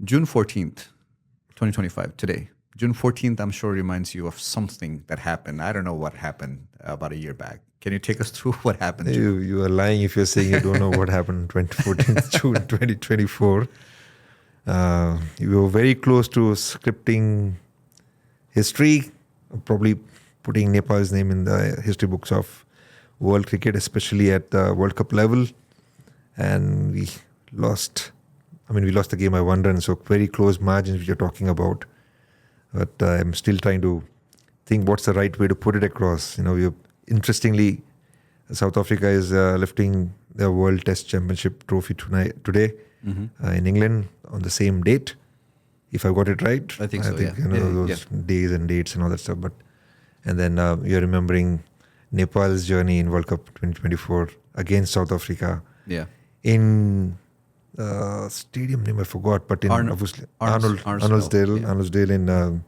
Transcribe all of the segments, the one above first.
June 14th, 2025, today. June 14th, I'm sure reminds you of something that happened. I don't know what happened about a year back. Can you take us through what happened? You are lying if you're saying you don't know what happened 2014 June 2024. You were very close to scripting history, probably putting Nepal's name in the history books of world cricket, especially at the World Cup level. And we lost. We lost the game by 1 run, so very close margins which you're talking about. But I'm still trying to think what's the right way to put it across. Interestingly, South Africa is lifting the World Test Championship trophy today in England on the same date. If I got it right, I think so. Those days and dates and all that stuff. And then you're remembering Nepal's journey in World Cup 2024 against South Africa. Yeah. In stadium name I forgot, but in obviously Arnoldsdale in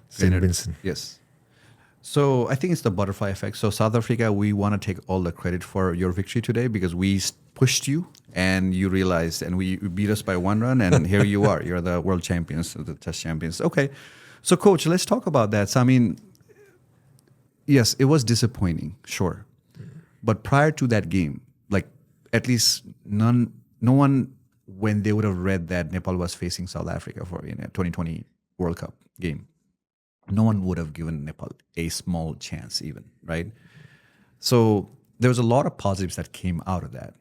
St. Vincent. Yes. So I think it's the butterfly effect. So South Africa, we want to take all the credit for your victory today because we pushed you and you realized, and we beat us by 1 run, and here you are. You're the world champions, the Test champions. Okay. So Coach, let's talk about that. So yes, it was disappointing, sure. But prior to that game, like at least no one, when they would have read that Nepal was facing South Africa for a 2020 World Cup game, no one would have given Nepal a small chance even, right? So there was a lot of positives that came out of that,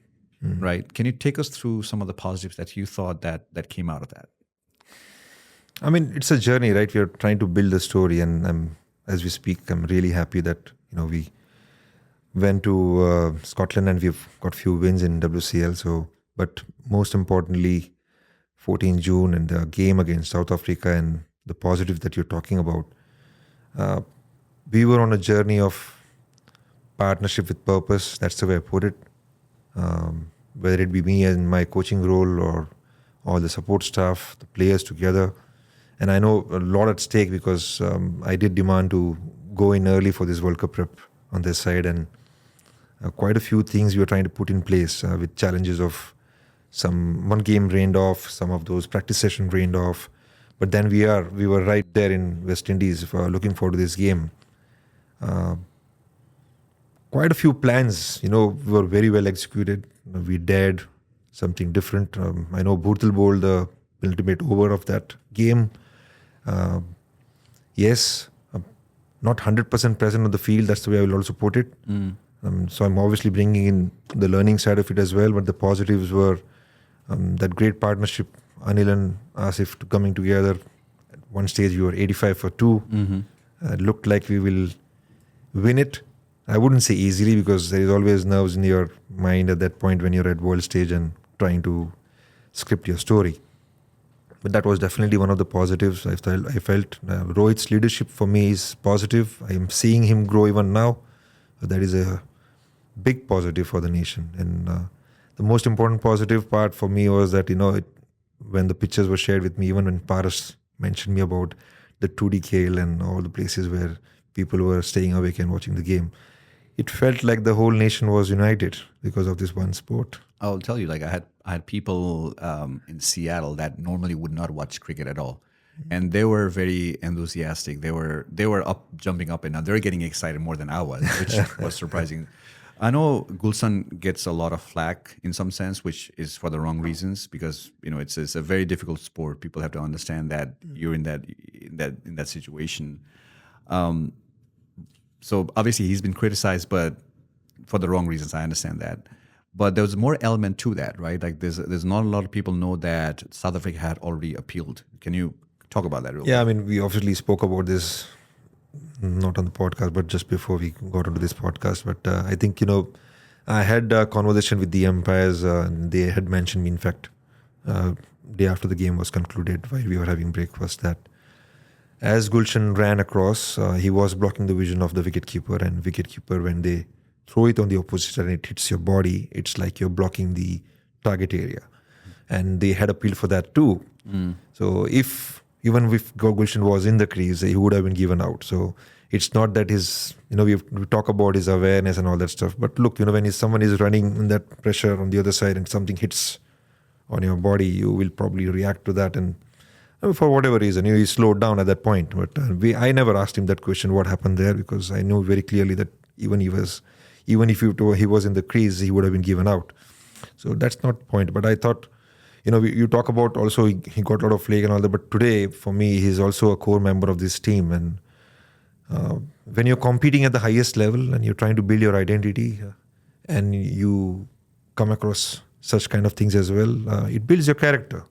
right? Can you take us through some of the positives that you thought that came out of that? It's a journey, right? We're trying to build a story, and as we speak, I'm really happy that we went to Scotland and we've got few wins in WCL. So, but most importantly, 14 June and the game against South Africa and the positive that you're talking about. We were on a journey of partnership with purpose. That's the way I put it. Whether it be me and my coaching role or all the support staff, the players together. And I know a lot at stake because I did demand to go in early for this World Cup prep on this side, and quite a few things we were trying to put in place with challenges of one game rained off, some of those practice sessions rained off. But then we were right there in West Indies looking forward to this game. Quite a few plans, were very well executed. We dared something different. I know Bhurtal bowled the ultimate over of that game. Yes, not 100% present on the field. That's the way I will also put it. So I'm obviously bringing in the learning side of it as well. But the positives were that great partnership, Anil and Asif coming together. At one stage, we were 85 for 2. It looked like we will win it. I wouldn't say easily because there is always nerves in your mind at that point when you're at world stage and trying to script your story. But that was definitely one of the positives. I felt Rohit's leadership for me is positive. I am seeing him grow even now. That is a big positive for the nation. And the most important positive part for me was that, when the pictures were shared with me, even when Paras mentioned me about the 2D KL and all the places where people were staying awake and watching the game, it felt like the whole nation was united because of this one sport. I'll tell you, like I had people in Seattle that normally would not watch cricket at all, and they were very enthusiastic. They were jumping up and down. They were getting excited more than I was, which was surprising. I know Gulshan gets a lot of flack in some sense, which is for the wrong reasons because it's a very difficult sport. People have to understand that you're in that situation. So obviously he's been criticized, but for the wrong reasons. I understand that. But there's more element to that, right? Like there's not a lot of people know that South Africa had already appealed. Can you talk about that real quick? We obviously spoke about this, not on the podcast, but just before we got onto this podcast. But I think, I had a conversation with the umpires. And they had mentioned me, in fact, day after the game was concluded while we were having breakfast, that as Gulshan ran across, he was blocking the vision of the wicketkeeper. And wicketkeeper, when they throw it on the opposite side and it hits your body, it's like you're blocking the target area. And they had appealed for that too. So even if Gulshan was in the crease, he would have been given out. So it's not that we talk about his awareness and all that stuff. But look, when someone is running in that pressure on the other side and something hits on your body, you will probably react to that. And for whatever reason, he slowed down at that point. But I never asked him that question, what happened there, because I know very clearly that even if he was in the crease, he would have been given out. So that's not the point. But I thought, you talk about also he got a lot of flake and all that. But today, for me, he's also a core member of this team. And when you're competing at the highest level and you're trying to build your identity, and you come across such kind of things as well, it builds your character.